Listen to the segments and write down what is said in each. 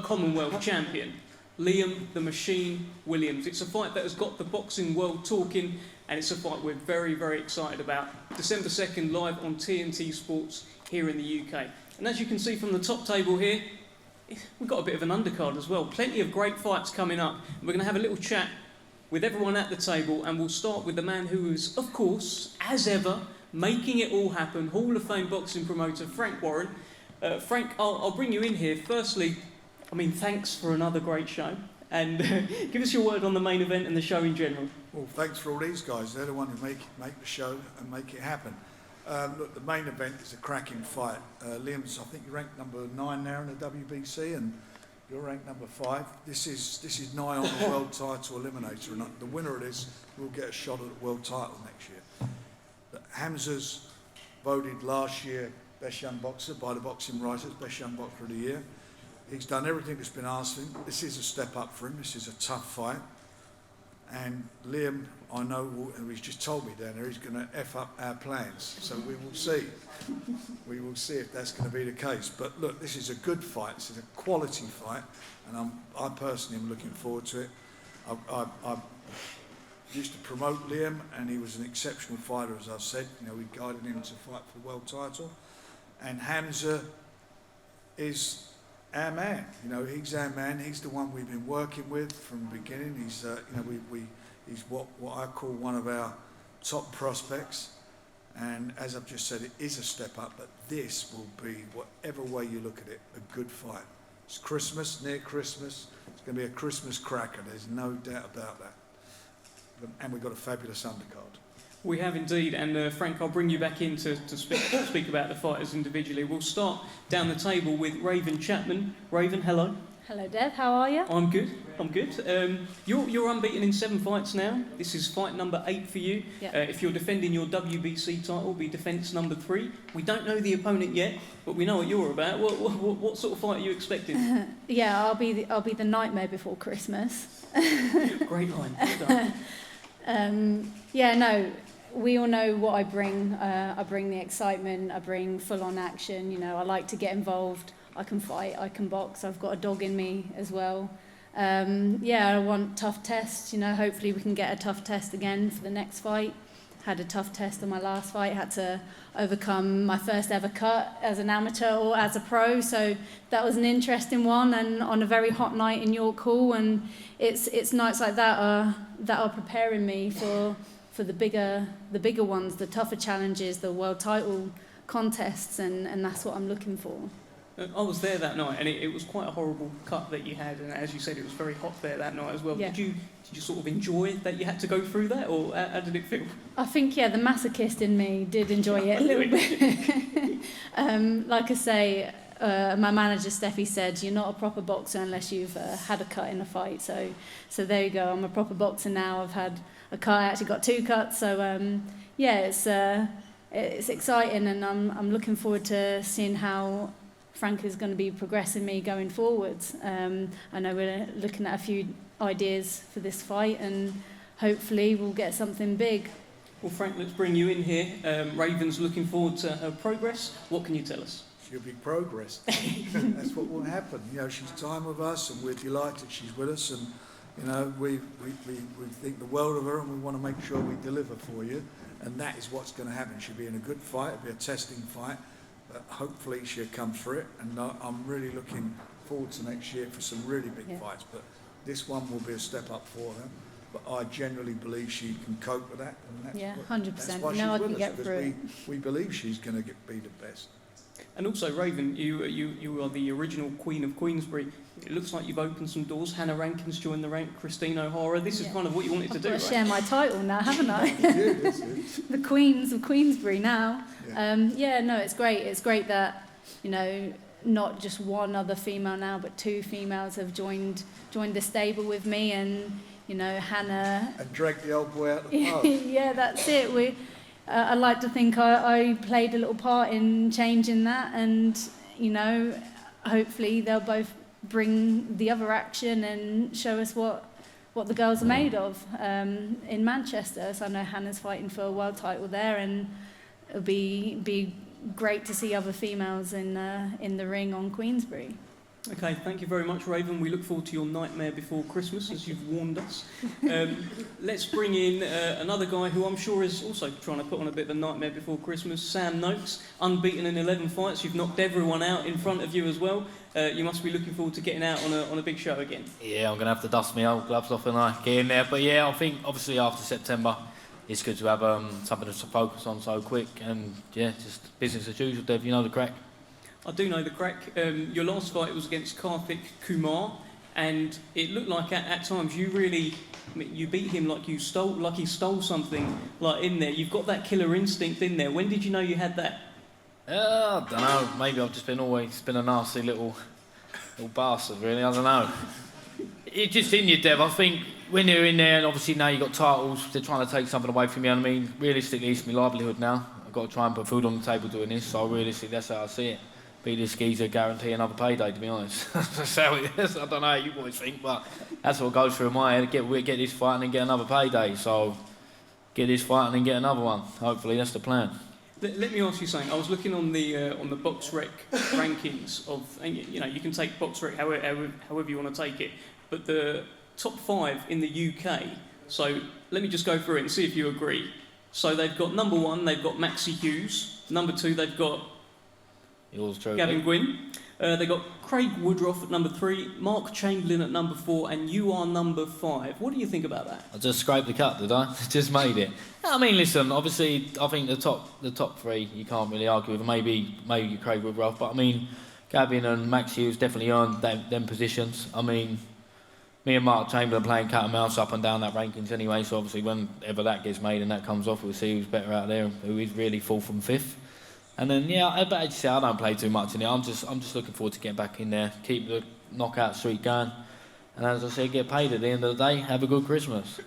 Commonwealth champion, Liam the Machine Williams. It's a fight that has got the boxing world talking, and it's a fight we're very, very excited about. December 2nd, live on TNT Sports here in the UK. And as you can see from the top table here, we've got a bit of an undercard as well. Plenty of great fights coming up. We're going to have a little chat with everyone at the table, and we'll start with the man who is, of course, as ever, making it all happen, Hall of Fame boxing promoter Frank Warren. Frank, I'll bring you in here. Firstly, thanks for another great show, and give us your word on the main event and the show in general. Well, thanks for all these guys. They're the ones who make the show and make it happen. Look, the main event is a cracking fight. Liam's, I think, you're ranked number 9 now in the WBC, and you're ranked number 5. This is nigh on the world title eliminator, and the winner of this will get a shot at the world title next year. But Hamzah's voted last year best young boxer by the Boxing Writers, best young boxer of the year. He's done everything that's been asked of him. This is a step up for him. This is a tough fight. And Liam, I know, he's just told me down there, he's going to F up our plans. So we will see. We will see if that's going to be the case. But look, this is a good fight. This is a quality fight. And I personally am looking forward to it. I used to promote Liam, and he was an exceptional fighter, as I've said. We guided him to fight for the world title. And Hamzah is our man. He's our man. He's the one we've been working with from the beginning. He's he's what I call one of our top prospects. And as I've just said, it is a step up, but this will be, whatever way you look at it, a good fight. It's Christmas, near Christmas. It's going to be a Christmas cracker. There's no doubt about that. And we've got a fabulous undercard. We have indeed, and Frank, I'll bring you back in to speak about the fighters individually. We'll start down the table with Raven Chapman. Raven, hello. Hello, Dev. How are you? I'm good. You're unbeaten in 7 fights now. This is fight number 8 for you. Yep. If you're defending your WBC title, it'll be defence number 3. We don't know the opponent yet, but we know what you're about. What sort of fight are you expecting? Yeah, I'll be the nightmare before Christmas. Great line. Well done. We all know what I bring. I bring the excitement. I bring full-on action. I like to get involved. I can fight. I can box. I've got a dog in me as well. I want tough tests. Hopefully we can get a tough test again for the next fight. Had a tough test on my last fight. Had to overcome my first ever cut as an amateur or as a pro. So that was an interesting one, and on a very hot night in York Hall. And it's nights like that are preparing me for the bigger ones, the tougher challenges, the world title contests, and that's what I'm looking for. I was there that night, and it was quite a horrible cut that you had, and as you said, it was very hot there that night as well. Yeah. Did you sort of enjoy that you had to go through that, or how did it feel? I think, the masochist in me did enjoy it a little bit. Like I say, my manager Steffi said, you're not a proper boxer unless you've had a cut in a fight. So there you go. I'm a proper boxer now. I've had a cut. I actually got 2 cuts. So it's exciting, and I'm looking forward to seeing how Frank is going to be progressing me going forwards. I know we're looking at a few ideas for this fight, and hopefully we'll get something big. Well, Frank, let's bring you in here. Raven's looking forward to her progress. What can you tell us? She'll be progress. That's what will happen. She's time with us, and we're delighted she's with us, and we think the world of her, and we want to make sure we deliver for you, and that is what's going to happen. She'll be in a good fight. It'll be a testing fight. But hopefully she'll come through it, and I'm really looking forward to next year for some really big fights. But this one will be a step up for her. But I genuinely believe she can cope with that. And that's 100%. That's why she's with us, get through it. We believe she's going to be the best. And also, Raven, you are the original Queen of Queensbury. It looks like you've opened some doors. Hannah Rankin's joined the rank, Christine O'Hara. This is kind of what you wanted to do, I've right? got to share my title now, haven't I? The Queens of Queensbury now. Yeah. It's great. It's great that, not just one other female now, but 2 females have joined the stable with me, and, Hannah... And dragged the old boy out the pub. Yeah, that's it. I like to think I played a little part in changing that, and, hopefully they'll both bring the other action and show us what the girls are made of in Manchester. So I know Hannah's fighting for a world title there, and it'll be great to see other females in the ring on Queensbury. Okay, thank you very much, Raven. We look forward to your nightmare before Christmas, as you've warned us. Let's bring in another guy who I'm sure is also trying to put on a bit of a nightmare before Christmas, Sam Noakes, unbeaten in 11 fights. You've knocked everyone out in front of you as well. You must be looking forward to getting out on a big show again. Yeah, I'm going to have to dust my old gloves off and I get in there. But yeah, I think obviously after September, it's good to have something to focus on so quick. And yeah, just business as usual, Dev, you know the crack. I do know the crack. Your last fight was against Karthik Kumar, and it looked like at times you really, you beat him like he stole something like in there. You've got that killer instinct in there. When did you know you had that? I don't know. Maybe I've just always been a nasty little bastard, really. I don't know. It's just in you, Dev. I think when you're in there, and obviously now you've got titles, they're trying to take something away from you. I mean, realistically, it's my livelihood now. I've got to try and put food on the table doing this. So realistically, that's how I see it. Be this geezer, guarantee another payday, to be honest. That's how it is. I don't know how you boys think, but that's what goes through my head. Get this fight and then get another payday. So get this fight and then get another one. Hopefully, that's the plan. Let me ask you something. I was looking on the BoxRec rankings of, and you know, you can take BoxRec however you want to take it, but the top 5 in the UK. So let me just go through it and see if you agree. So they've got number 1, they've got Maxie Hughes. Number 2, they've got Yours truly. Gavin Gwynn. They've got Craig Woodruff at number 3, Mark Chamberlain at number 4, and you are number 5. What do you think about that? I just scraped the cut, did I? Just made it. I mean, listen. Obviously, I think the top 3 you can't really argue with. Maybe Craig Woodruff, but I mean, Gavin and Max Hughes definitely earned them positions. I mean, me and Mark Chamberlain playing cat and mouse up and down that rankings anyway. So obviously, whenever that gets made and that comes off, we'll see who's better out there, who is really 4th from 5th. And then but as you say, I don't play too much in it. I'm just looking forward to getting back in there, keep the knockout streak going, and as I say, get paid at the end of the day. Have a good Christmas.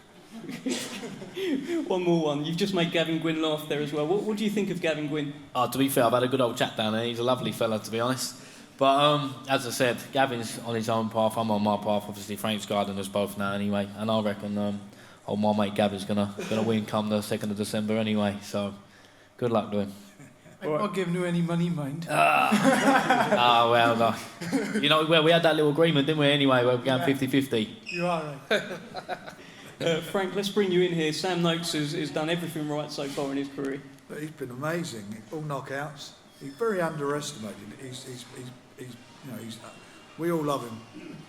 One more one. You've just made Gavin Gwynn laugh there as well. What do you think of Gavin Gwynn? Oh, to be fair, I've had a good old chat down there. He's a lovely fella, to be honest. But as I said, Gavin's on his own path. I'm on my path. Obviously, Frank's guiding us both now anyway, and I reckon my mate Gavin's gonna win come the 2nd of December anyway. So, good luck to him. I'm not giving you any money, mind. Well, no. You know, well, we had that little agreement, didn't we, anyway, where we're going 50-50. You are right. Frank, let's bring you in here. Sam Noakes has done everything right so far in his career. But he's been amazing. All knockouts. He's very underestimated. We all love him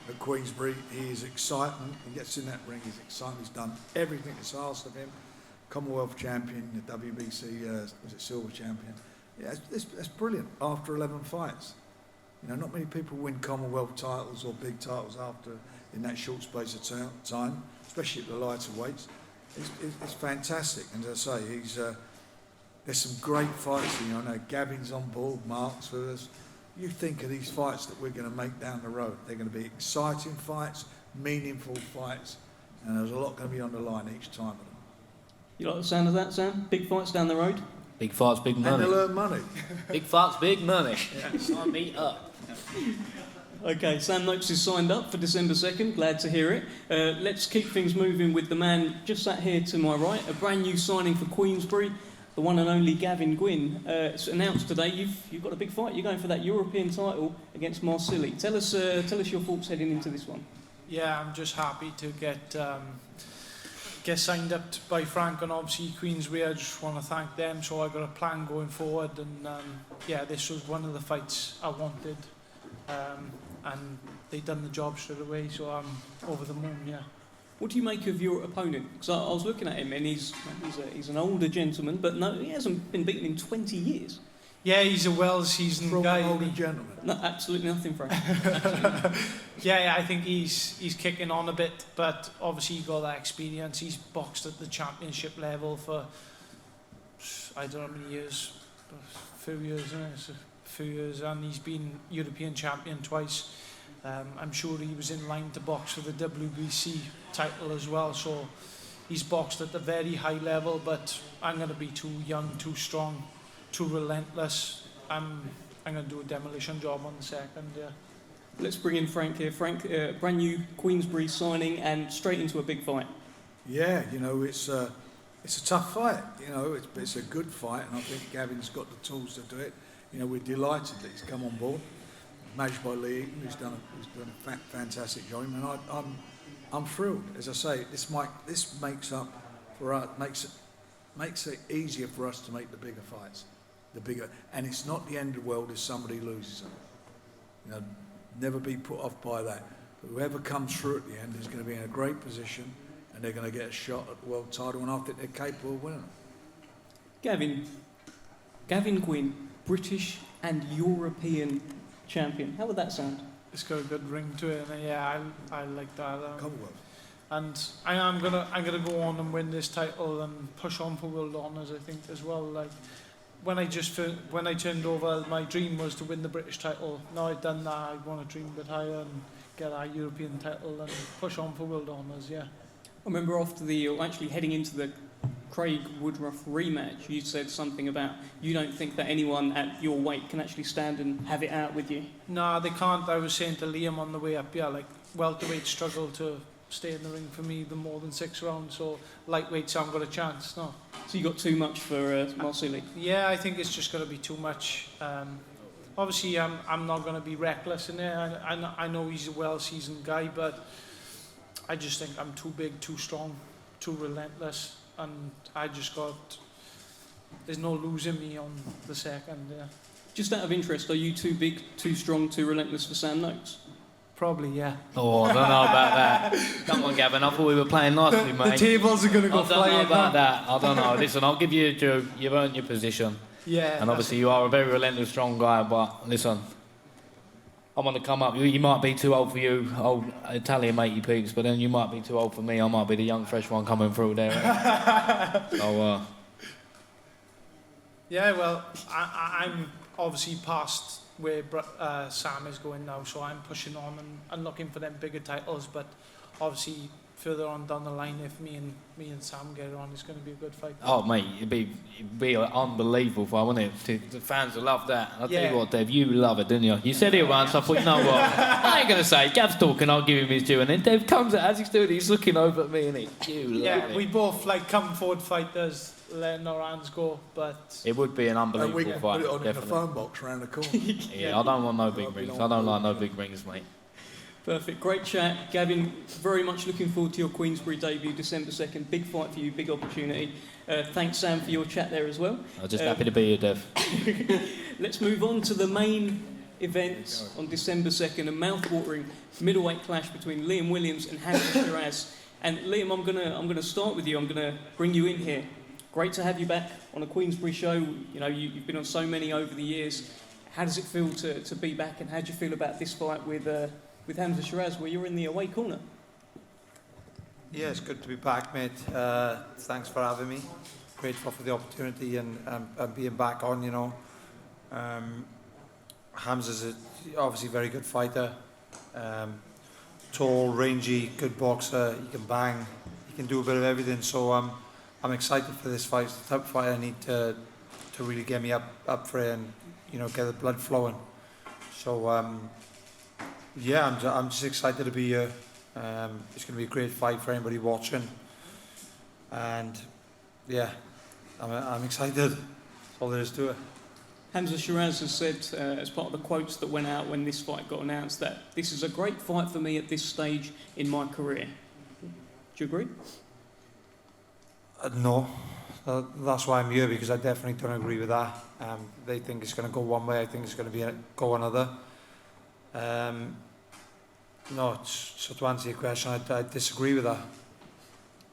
at Queensbury. He is excitement. He gets in that ring. He's excitement. He's done everything that's asked of him. Commonwealth champion, the WBC, was it silver champion? Yeah, that's brilliant. After 11 fights, you know, not many people win Commonwealth titles or big titles after in that short space of time, especially at the lighter weights. It's fantastic, and as I say, there's some great fights. You know, I know Gavin's on board, Mark's with us. You think of these fights that we're going to make down the road. They're going to be exciting fights, meaningful fights, and there's a lot going to be on the line each time of them. You like the sound of that, Sam? Big fights down the road? Big fights, big money. And they'll earn money. Big fights, big money. Sign me up. Okay, Sam Noakes is signed up for December 2nd. Glad to hear it. Let's keep things moving with the man just sat here to my right. A brand new signing for Queensbury, the one and only Gavin Gwynn. It's announced today you've got a big fight. You're going for that European title against Marsili. Tell us your thoughts heading into this one. Yeah, I'm just happy to get signed up by Frank and obviously Queensbury. I just want to thank them. So I got a plan going forward, and this was one of the fights I wanted, and they done the job straight away. So I'm over the moon. Yeah. What do you make of your opponent? Because I was looking at him, and he's an older gentleman, but no, he hasn't been beaten in 20 years. Yeah, he's a well-seasoned guy. Older gentleman. No, absolutely nothing, Frank. Yeah, I think he's kicking on a bit, but obviously he got that experience. He's boxed at the championship level for I don't know how many years, a few years, isn't it? It's a few years, and he's been European champion twice. I'm sure he was in line to box for the WBC title as well. So he's boxed at a very high level, but I'm going to be too young, too strong, too relentless. I'm going to do a demolition job on the 2nd. Yeah. Let's bring in Frank here. Frank, brand new Queensbury signing and straight into a big fight. Yeah, you know, it's a tough fight. You know, it's a good fight, and I think Gavin's got the tools to do it. You know, we're delighted that he's come on board. managed by Lee, who's done a fantastic job. And I'm thrilled. As I say, this makes up for us, makes it easier for us to make the bigger fights, and it's not the end of the world if somebody loses them. You know, never be put off by that. But whoever comes through at the end is going to be in a great position, and they're going to get a shot at the world title, and I think they're capable of winning it. Gavin Gwynn, British and European champion. How would that sound? It's got a good ring to it, and yeah, I like that. Commonwealth. And I'm gonna go on and win this title and push on for world honours. I think as well. Like when I turned over, my dream was to win the British title. Now I've done that, I want to dream a bit higher and get a European title and push on for world honours. Yeah. I remember actually heading into the Craig Woodruff rematch, you said something about you don't think that anyone at your weight can actually stand and have it out with you. No, they can't. I was saying to Liam on the way up, yeah, like welterweight struggle to stay in the ring for me the more than 6 rounds, so lightweights haven't got a chance, no. So you got too much for Marsili? Yeah, I think it's just going to be too much. Obviously, I'm not going to be reckless in there. I know he's a well-seasoned guy, but I just think I'm too big, too strong, too relentless, and there's no losing me on the second, yeah. Just out of interest, are you too big, too strong, too relentless for Sam Noakes? Probably, yeah. Oh, I don't know about that. Come on, Gavin. I thought we were playing nicely, mate. The tables are going to go flying. I don't know about that. I don't know. Listen, I'll give you you've earned your position. Yeah. And obviously you are a very relentless, strong guy, but listen, I'm going to come up. You might be too old for you, old Italian matey peaks, but then you might be too old for me. I might be the young, fresh one coming through there. So, yeah, well, I'm obviously past where Sam is going now, so I'm pushing on and looking for them bigger titles, but obviously further on down the line, if me and Sam get it on, it's going to be a good fight. oh, mate, it'd be an unbelievable fight, wouldn't it? The fans will love that. I'll tell you what, Dev, you love it, didn't you? You said it once, I thought, you know what, I ain't going to say, Gav's talking, I'll give him his due, and then Dev comes out, as he's doing it, he's looking over at me, and you love it. We both come forward fighters, letting our hands go, but it would be an unbelievable we can fight, put it on definitely. in the phone box round the corner. Yeah, I don't want no big rings. I don't like no big rings, mate. Perfect, great chat. Gavin, very much looking forward to your Queensbury debut, December 2nd. Big fight for you, big opportunity. Thanks, Sam, for your chat there as well. I'm just happy to be here, Dev. Let's move on to the main event on December 2nd, a mouth-watering middleweight clash between Liam Williams and Hamzah Sheeraz. And Liam, I'm gonna start with you. I'm gonna bring you in here. Great to have you back on a Queensbury show. You know, you've been on so many over the years. How does it feel to be back, and how do you feel about this fight with Hamzah Sheeraz, where you're in the away corner? Yeah, it's good to be back, mate. Thanks for having me. Grateful for the opportunity and being back on, you know. Hamzah's obviously a very good fighter. Tall, rangy, good boxer. He can bang. He can do a bit of everything. So I'm excited for this fight. It's the type of fight I need to really get me up for it and, you know, get the blood flowing. So yeah, I'm just excited to be here. It's going to be a great fight for anybody watching, and yeah, I'm excited. That's all there is to it. Hamzah Sheeraz has said, as part of the quotes that went out when this fight got announced, that this is a great fight for me at this stage in my career. Do you agree? No, that's why I'm here, because I definitely don't agree with that. They think it's going to go one way. I think it's going to go another. No, so to answer your question, I disagree with that.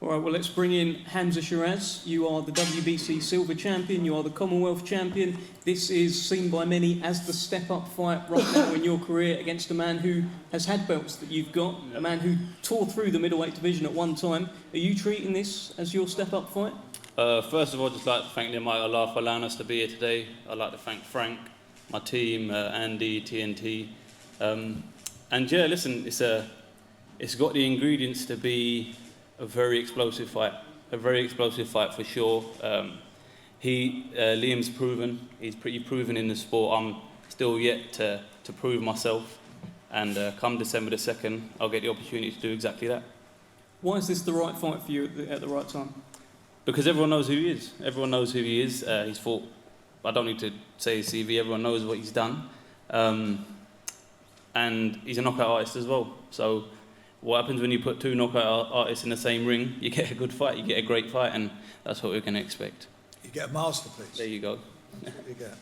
All right, well, let's bring in Hamzah Sheeraz. You are the WBC silver champion. You are the Commonwealth champion. This is seen by many as the step-up fight right now in your career against a man who has had belts that you've got, a man who tore through the middleweight division at one time. Are you treating this as your step-up fight? First of all, I'd just like to thank the Almighty Allah for allowing us to be here today. I'd like to thank Frank, my team, Andy, TNT. And yeah, listen, it's got the ingredients to be a very explosive fight for sure. Liam's proven, he's pretty proven in the sport. I'm still yet to prove myself, and come December the 2nd, I'll get the opportunity to do exactly that. Why is this the right fight for you at the right time? Because everyone knows who he is. Everyone knows who he is. He's fought, I don't need to say his CV, everyone knows what he's done. and he's a knockout artist as well. So what happens when you put two knockout artists in the same ring? You get a good fight, you get a great fight, and that's what we're going to expect. You get a masterpiece. There you go. You get.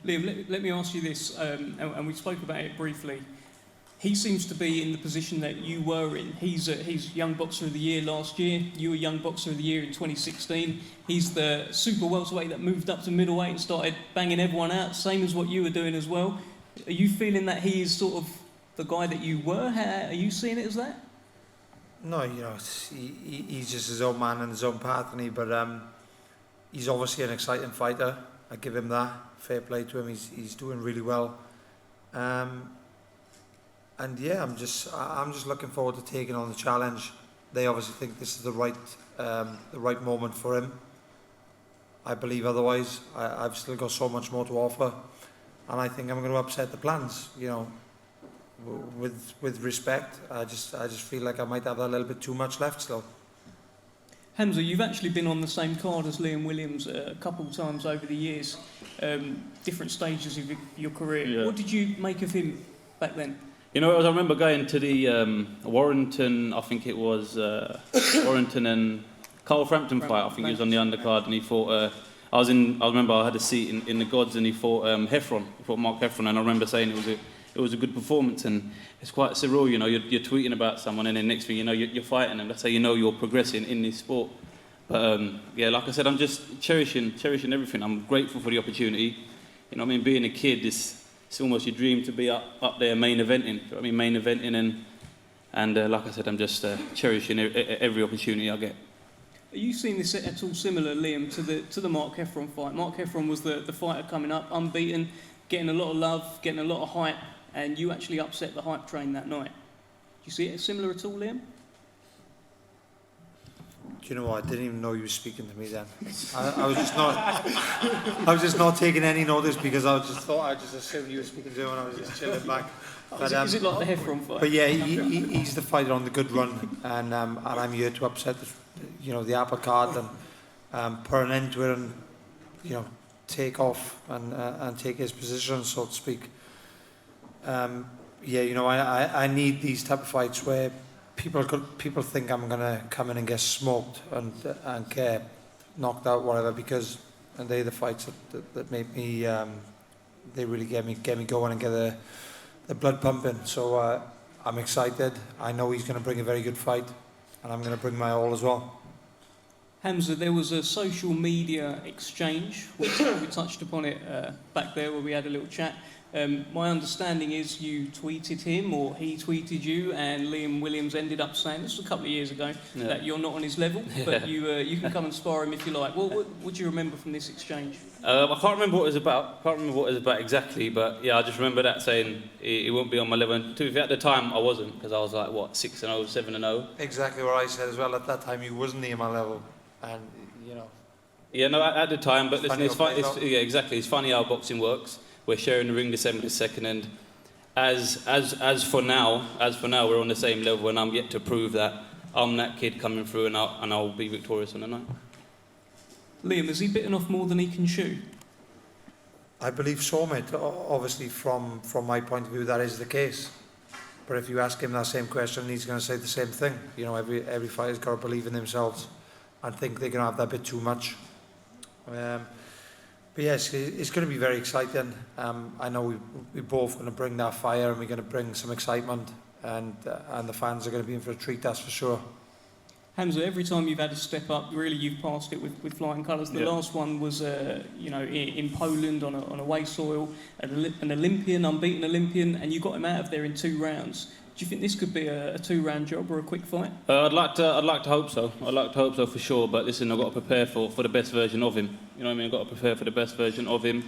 Liam, let me ask you this, and we spoke about it briefly. He seems to be in the position that you were in. He's Young Boxer of the Year last year. You were Young Boxer of the Year in 2016. He's the super welterweight that moved up to middleweight and started banging everyone out, same as what you were doing as well. Are you feeling that he is sort of the guy that you were? Are you seeing it as that? No, you know, he's just his own man and his own path, and but he's obviously an exciting fighter. I give him that. Fair play to him. He's doing really well. And yeah, I'm just looking forward to taking on the challenge. They obviously think this is the right moment for him. I believe otherwise. I've still got so much more to offer, and I think I'm going to upset the plans. You know, with respect, I just feel like I might have a little bit too much left still. Hamzah, you've actually been on the same card as Liam Williams a couple of times over the years, different stages of your career. Yeah. What did you make of him back then? You know, I remember going to the Warrington, I think it was Warrington and Carl Frampton fight. I think he was on the undercard, and he fought. I remember I had a seat in the gods, and he fought Heffron. He fought Mark Heffron, and I remember saying it was a good performance, and it's quite surreal. You know, you're tweeting about someone, and then next thing you know, you're fighting them. That's how you know you're progressing in this sport. But yeah, like I said, I'm just cherishing everything. I'm grateful for the opportunity. You know, I mean, being a kid, it's almost your dream to be up there main eventing. You know what I mean, main eventing, and like I said, I'm just cherishing every opportunity I get. Are you seeing this at all similar, Liam, to the Mark Heffron fight? Mark Heffron was the fighter coming up, unbeaten, getting a lot of love, getting a lot of hype, and you actually upset the hype train that night. Do you see it as similar at all, Liam? Do you know what? I didn't even know you were speaking to me then. I was just not taking any notice because I just assumed you were speaking to him, and I was just chilling back. But, is it like the Heffron fight? But yeah, he's the fighter on the good run, and I'm here to upset the apple cart and put an end to it, and take off and take his position, so to speak. I need these type of fights where people think I'm gonna come in and get smoked and get knocked out, whatever, because they're the fights that make me they really get me going and get the blood pumping. So I'm excited. I know he's gonna bring a very good fight, and I'm gonna bring my all as well. Hamzah, there was a social media exchange, which we touched upon it back there where we had a little chat. My understanding is you tweeted him, or he tweeted you, and Liam Williams ended up saying, this was a couple of years ago, that you're not on his level, but you can come and spar him if you like. What do you remember from this exchange? I can't remember what it was about. Exactly, but yeah, I just remember that saying he won't be on my level. And to be fair, at the time, I wasn't, because I was like, 6-0, 7-0. Exactly what I said as well. At that time, he wasn't near my level, and Yeah, no, at the time, but listen, it's funny. Yeah, exactly. It's funny how boxing works. We're sharing the ring December 2nd, and as for now, we're on the same level, and I'm yet to prove that I'm that kid coming through, and I'll be victorious on the night. Liam, has he bitten off more than he can chew? I believe so, mate. Obviously, from my point of view, that is the case. But if you ask him that same question, he's going to say the same thing. You know, every fighter's got to believe in themselves and think they're going to have that bit too much. But yes, it's going to be very exciting. I know we're both going to bring that fire, and we're going to bring some excitement, and the fans are going to be in for a treat, that's for sure. Hamzah, every time you've had a step up, really you've passed it with flying colours. The last one was, in Poland on away soil, an Olympian, unbeaten Olympian, and you got him out of there in 2 rounds. Do you think this could be a 2-round job or a quick fight? I'd like to hope so. I'd like to hope so for sure. But listen, I've got to prepare for the best version of him. You know what I mean? I've got to prepare for the best version of him,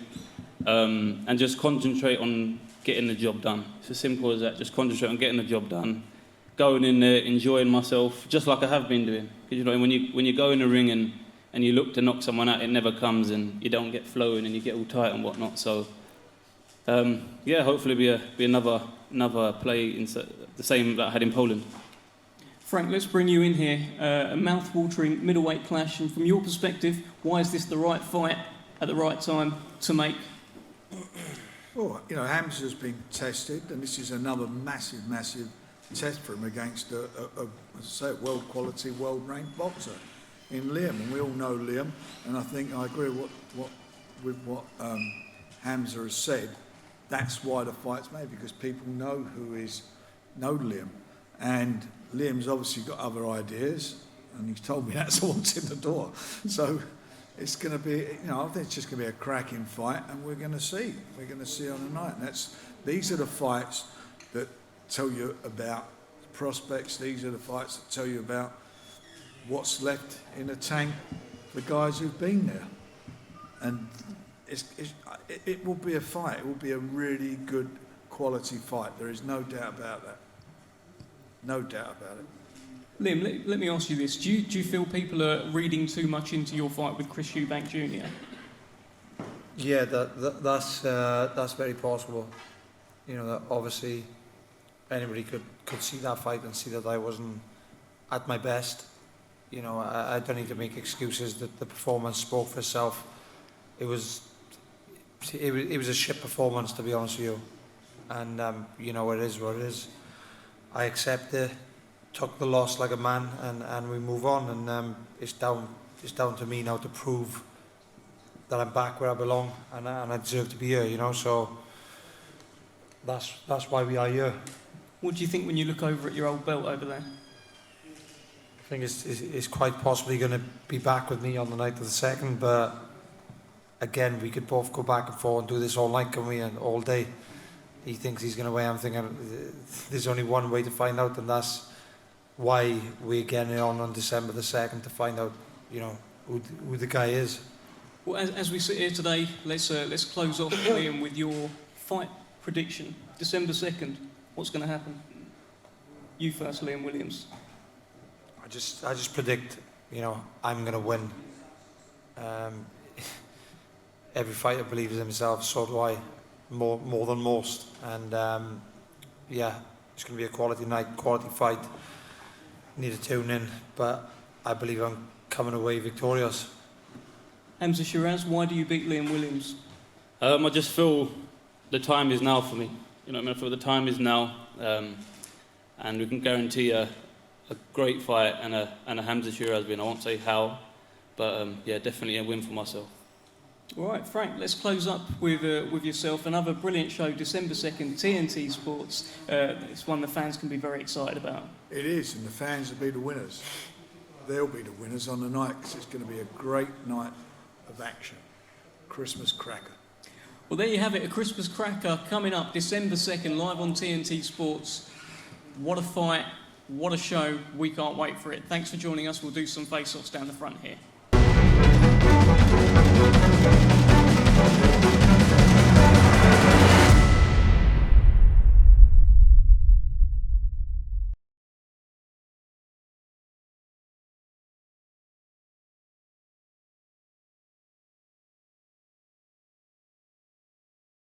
and just concentrate on getting the job done. It's as simple as that. Just concentrate on getting the job done, going in there, enjoying myself, just like I have been doing. Because you know, when you go in the ring and you look to knock someone out, it never comes, and you don't get flowing, and you get all tight and whatnot. So hopefully be another play in the same that I had in Poland. Frank, let's bring you in here. A mouth-watering middleweight clash, and from your perspective, why is this the right fight at the right time to make? Well, you know, Hamzah's been tested, and this is another massive, massive test for him against as I say, world quality, world ranked boxer in Liam, and we all know Liam, and I think I agree with what Hamzah has said. That's why the fight's made, because people know know Liam, and Liam's obviously got other ideas, and he's told me that's what's in the door. So it's going to be, you know, I think it's just going to be a cracking fight, and we're going to see on the night. And these are the fights that tell you about prospects. These are the fights that tell you about what's left in the tank, the guys who've been there, and it will be a fight. It will be a really good quality fight. There is no doubt about that. No doubt about it. Liam, let me ask you this. Do you feel people are reading too much into your fight with Chris Eubank Jr.? Yeah, that's very possible. You know, that obviously anybody could see that fight and see that I wasn't at my best. You know, I don't need to make excuses. That the performance spoke for itself. It was a shit performance, to be honest with you. And you know, it is what it is. I accept it, took the loss like a man, and we move on. And it's down to me now to prove that I'm back where I belong, and I deserve to be here. You know, so that's why we are here. What do you think when you look over at your old belt over there? I think it's quite possibly going to be back with me on the night of the second, but again, we could both go back and forth and do this all night, can we, and all day. He thinks he's going to win. I'm thinking there's only one way to find out, and that's why we're getting on December the 2nd to find out, you know, who the guy is. Well, as we sit here today, let's close off, Liam, with your fight prediction. December 2nd, what's going to happen? You first, Liam Williams. I just predict, you know, I'm going to win. Every fighter believes in himself, so do I, more than most. And yeah, it's going to be a quality night, quality fight. Need to tune in, but I believe I'm coming away victorious. Hamzah Sheeraz, why do you beat Liam Williams? I just feel the time is now for me. You know what I mean? I feel the time is now, and we can guarantee a great fight and a Hamzah Sheeraz win. I won't say how, but yeah, definitely a win for myself. All right, Frank, let's close up with yourself. Another brilliant show, December 2nd, TNT Sports. It's one the fans can be very excited about. It is, and the fans will be the winners. They'll be the winners on the night, because it's going to be a great night of action. Christmas cracker. Well, there you have it, a Christmas cracker coming up December 2nd, live on TNT Sports. What a fight, what a show. We can't wait for it. Thanks for joining us. We'll do some face-offs down the front here.